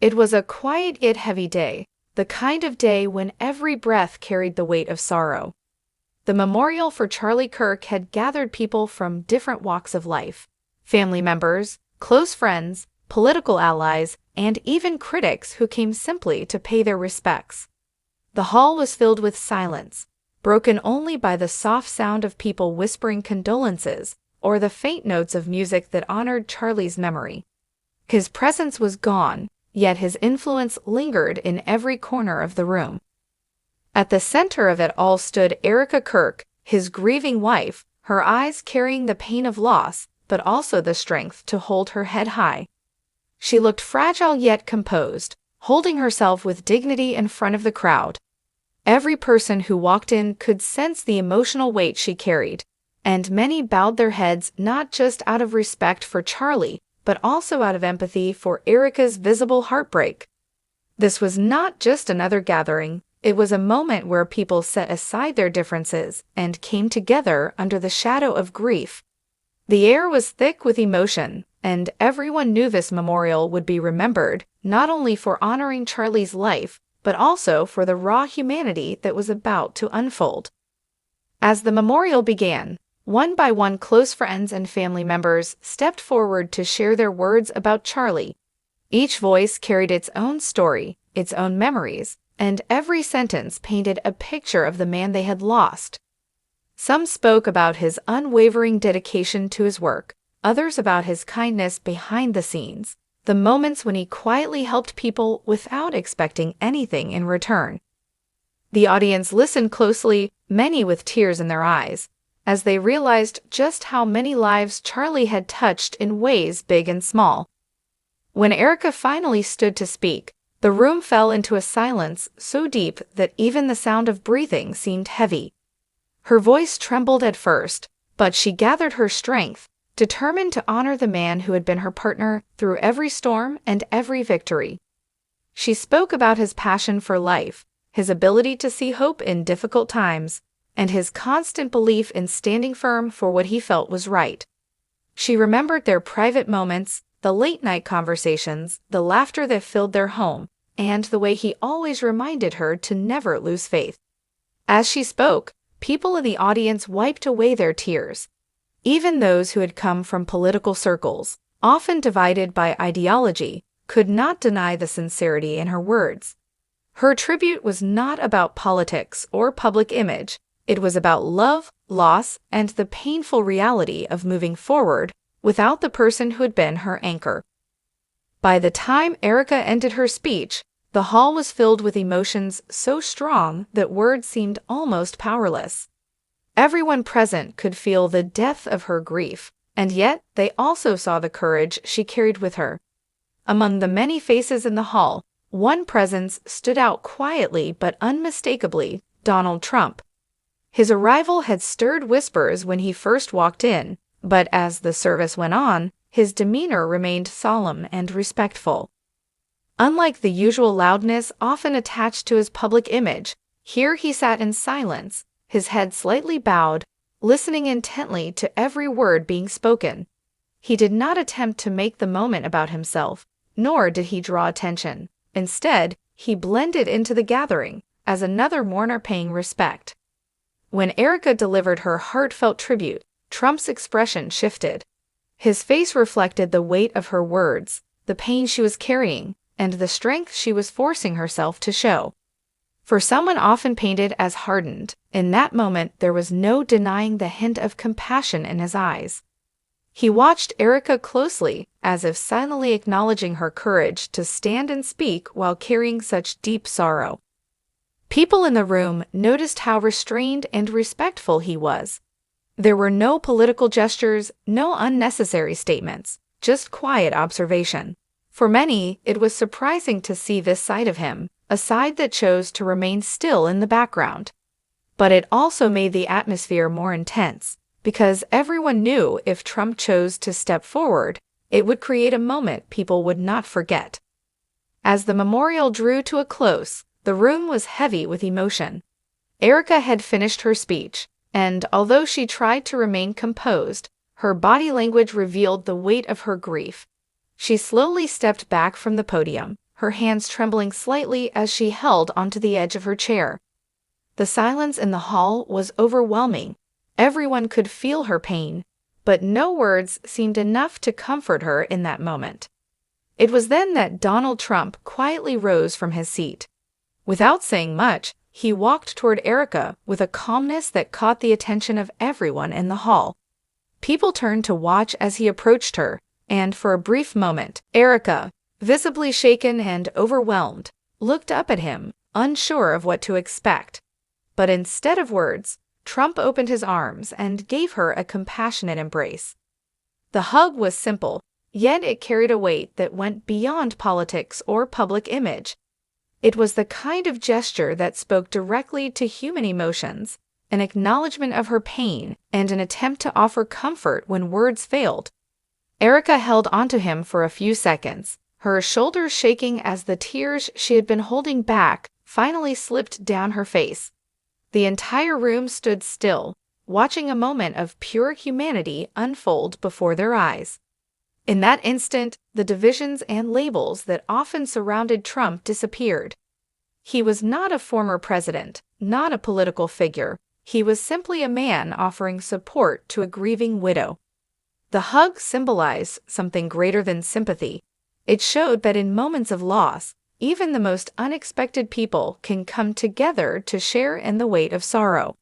It was a quiet yet heavy day, the kind of day when every breath carried the weight of sorrow. The memorial for Charlie Kirk had gathered people from different walks of life: family members, close friends, political allies, and even critics who came simply to pay their respects. The hall was filled with silence, broken only by the soft sound of people whispering condolences or the faint notes of music that honored Charlie's memory. His presence was gone, yet his influence lingered in every corner of the room. At the center of it all stood Erika Kirk, his grieving wife, her eyes carrying the pain of loss, but also the strength to hold her head high. She looked fragile yet composed, holding herself with dignity in front of the crowd. Every person who walked in could sense the emotional weight she carried, and many bowed their heads not just out of respect for Charlie, but also out of empathy for Erika's visible heartbreak. This was not just another gathering, it was a moment where people set aside their differences and came together under the shadow of grief. The air was thick with emotion, and everyone knew this memorial would be remembered, not only for honoring Charlie's life, but also for the raw humanity that was about to unfold. As the memorial began, one by one close friends and family members stepped forward to share their words about Charlie. Each voice carried its own story, its own memories, and every sentence painted a picture of the man they had lost. Some spoke about his unwavering dedication to his work, others about his kindness behind the scenes, the moments when he quietly helped people without expecting anything in return. The audience listened closely, many with tears in their eyes, as they realized just how many lives Charlie had touched in ways big and small. When Erika finally stood to speak, the room fell into a silence so deep that even the sound of breathing seemed heavy. Her voice trembled at first, but she gathered her strength, determined to honor the man who had been her partner through every storm and every victory. She spoke about his passion for life, his ability to see hope in difficult times, and his constant belief in standing firm for what he felt was right. She remembered their private moments, the late-night conversations, the laughter that filled their home, and the way he always reminded her to never lose faith. As she spoke, people in the audience wiped away their tears. Even those who had come from political circles, often divided by ideology, could not deny the sincerity in her words. Her tribute was not about politics or public image. It was about love, loss, and the painful reality of moving forward without the person who had been her anchor. By the time Erika ended her speech, the hall was filled with emotions so strong that words seemed almost powerless. Everyone present could feel the depth of her grief, and yet they also saw the courage she carried with her. Among the many faces in the hall, one presence stood out quietly but unmistakably: Donald Trump. His arrival had stirred whispers when he first walked in, but as the service went on, his demeanor remained solemn and respectful. Unlike the usual loudness often attached to his public image, here he sat in silence, his head slightly bowed, listening intently to every word being spoken. He did not attempt to make the moment about himself, nor did he draw attention. Instead, he blended into the gathering, as another mourner paying respect. When Erika delivered her heartfelt tribute, Trump's expression shifted. His face reflected the weight of her words, the pain she was carrying, and the strength she was forcing herself to show. For someone often painted as hardened, in that moment there was no denying the hint of compassion in his eyes. He watched Erika closely, as if silently acknowledging her courage to stand and speak while carrying such deep sorrow. People in the room noticed how restrained and respectful he was. There were no political gestures, no unnecessary statements, just quiet observation. For many, it was surprising to see this side of him, a side that chose to remain still in the background. But it also made the atmosphere more intense, because everyone knew if Trump chose to step forward, it would create a moment people would not forget. As the memorial drew to a close, the room was heavy with emotion. Erika had finished her speech, and although she tried to remain composed, her body language revealed the weight of her grief. She slowly stepped back from the podium, her hands trembling slightly as she held onto the edge of her chair. The silence in the hall was overwhelming. Everyone could feel her pain, but no words seemed enough to comfort her in that moment. It was then that Donald Trump quietly rose from his seat. Without saying much, he walked toward Erika with a calmness that caught the attention of everyone in the hall. People turned to watch as he approached her, and for a brief moment, Erika, visibly shaken and overwhelmed, looked up at him, unsure of what to expect. But instead of words, Trump opened his arms and gave her a compassionate embrace. The hug was simple, yet it carried a weight that went beyond politics or public image. It was the kind of gesture that spoke directly to human emotions, an acknowledgement of her pain and an attempt to offer comfort when words failed. Erika held onto him for a few seconds, her shoulders shaking as the tears she had been holding back finally slipped down her face. The entire room stood still, watching a moment of pure humanity unfold before their eyes. In that instant, the divisions and labels that often surrounded Trump disappeared. He was not a former president, not a political figure. He was simply a man offering support to a grieving widow. The hug symbolized something greater than sympathy. It showed that in moments of loss, even the most unexpected people can come together to share in the weight of sorrow.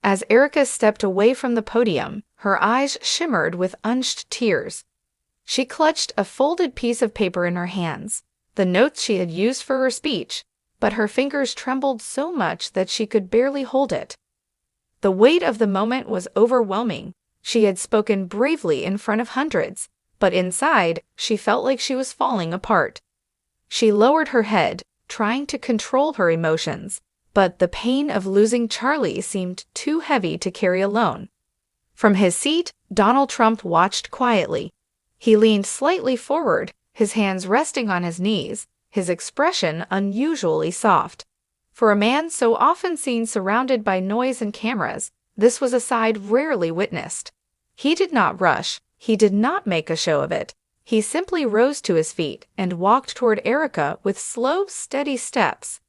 As Erika stepped away from the podium, her eyes shimmered with unshed tears. She clutched a folded piece of paper in her hands, the notes she had used for her speech, but her fingers trembled so much that she could barely hold it. The weight of the moment was overwhelming. She had spoken bravely in front of hundreds, but inside, she felt like she was falling apart. She lowered her head, trying to control her emotions, but the pain of losing Charlie seemed too heavy to carry alone. From his seat, Donald Trump watched quietly. He leaned slightly forward, his hands resting on his knees, his expression unusually soft. For a man so often seen surrounded by noise and cameras, this was a side rarely witnessed. He did not rush, he did not make a show of it. He simply rose to his feet and walked toward Erika with slow, steady steps.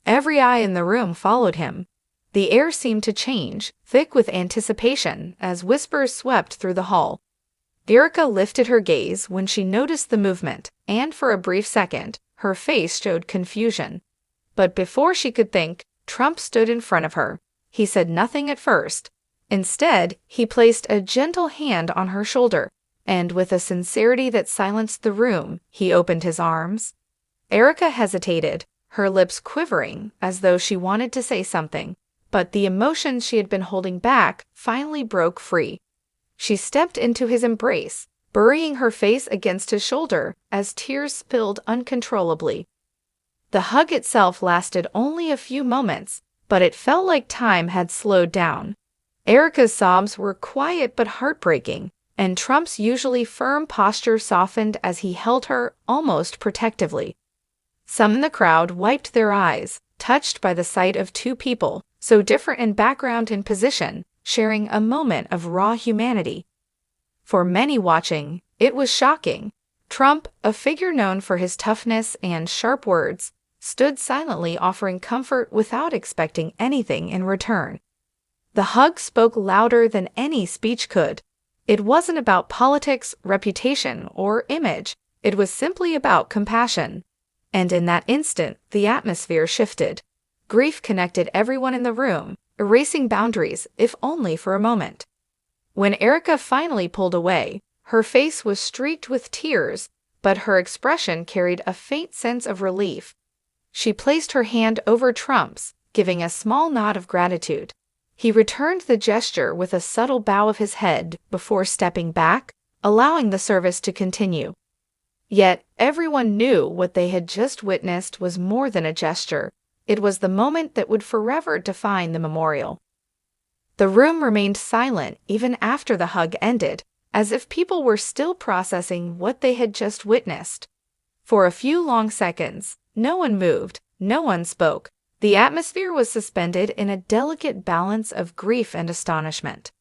Every eye in the room followed him. The air seemed to change, thick with anticipation, as whispers swept through the hall. Erika lifted her gaze when she noticed the movement, and for a brief second, her face showed confusion. But before she could think, Trump stood in front of her. He said nothing at first. Instead, he placed a gentle hand on her shoulder, and with a sincerity that silenced the room, he opened his arms. Erika hesitated, her lips quivering as though she wanted to say something, but the emotions she had been holding back finally broke free. She stepped into his embrace, burying her face against his shoulder as tears spilled uncontrollably. The hug itself lasted only a few moments, but it felt like time had slowed down. Erika's sobs were quiet but heartbreaking, and Trump's usually firm posture softened as he held her almost protectively. Some in the crowd wiped their eyes, touched by the sight of two people, so different in background and position, sharing a moment of raw humanity. For many watching, it was shocking. Trump, a figure known for his toughness and sharp words, stood silently offering comfort without expecting anything in return. The hug spoke louder than any speech could. It wasn't about politics, reputation, or image. It was simply about compassion. And in that instant, the atmosphere shifted. Grief connected everyone in the room, erasing boundaries, if only for a moment. When Erika finally pulled away, her face was streaked with tears, but her expression carried a faint sense of relief. She placed her hand over Trump's, giving a small nod of gratitude. He returned the gesture with a subtle bow of his head before stepping back, allowing the service to continue. Yet, everyone knew what they had just witnessed was more than a gesture. It was the moment that would forever define the memorial. The room remained silent even after the hug ended, as if people were still processing what they had just witnessed. For a few long seconds, no one moved, no one spoke. The atmosphere was suspended in a delicate balance of grief and astonishment.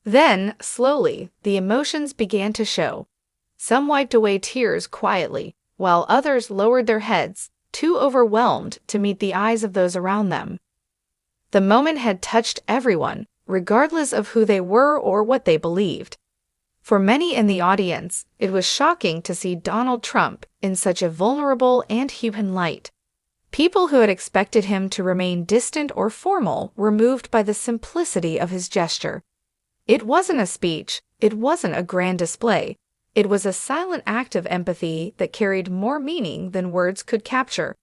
Then, slowly, the emotions began to show. Some wiped away tears quietly, while others lowered their heads, too overwhelmed to meet the eyes of those around them. The moment had touched everyone, regardless of who they were or what they believed. For many in the audience, it was shocking to see Donald Trump in such a vulnerable and human light. People who had expected him to remain distant or formal were moved by the simplicity of his gesture. It wasn't a speech, it wasn't a grand display. It was a silent act of empathy that carried more meaning than words could capture.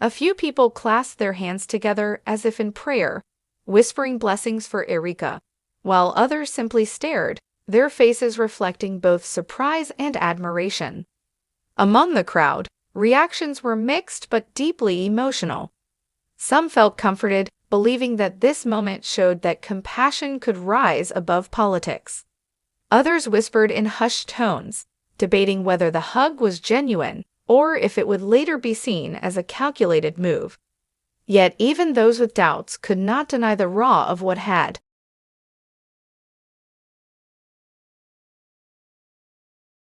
A few people clasped their hands together as if in prayer, whispering blessings for Erika, while others simply stared, their faces reflecting both surprise and admiration. Among the crowd, reactions were mixed but deeply emotional. Some felt comforted, believing that this moment showed that compassion could rise above politics. Others whispered in hushed tones, debating whether the hug was genuine or if it would later be seen as a calculated move. Yet even those with doubts could not deny the raw of what had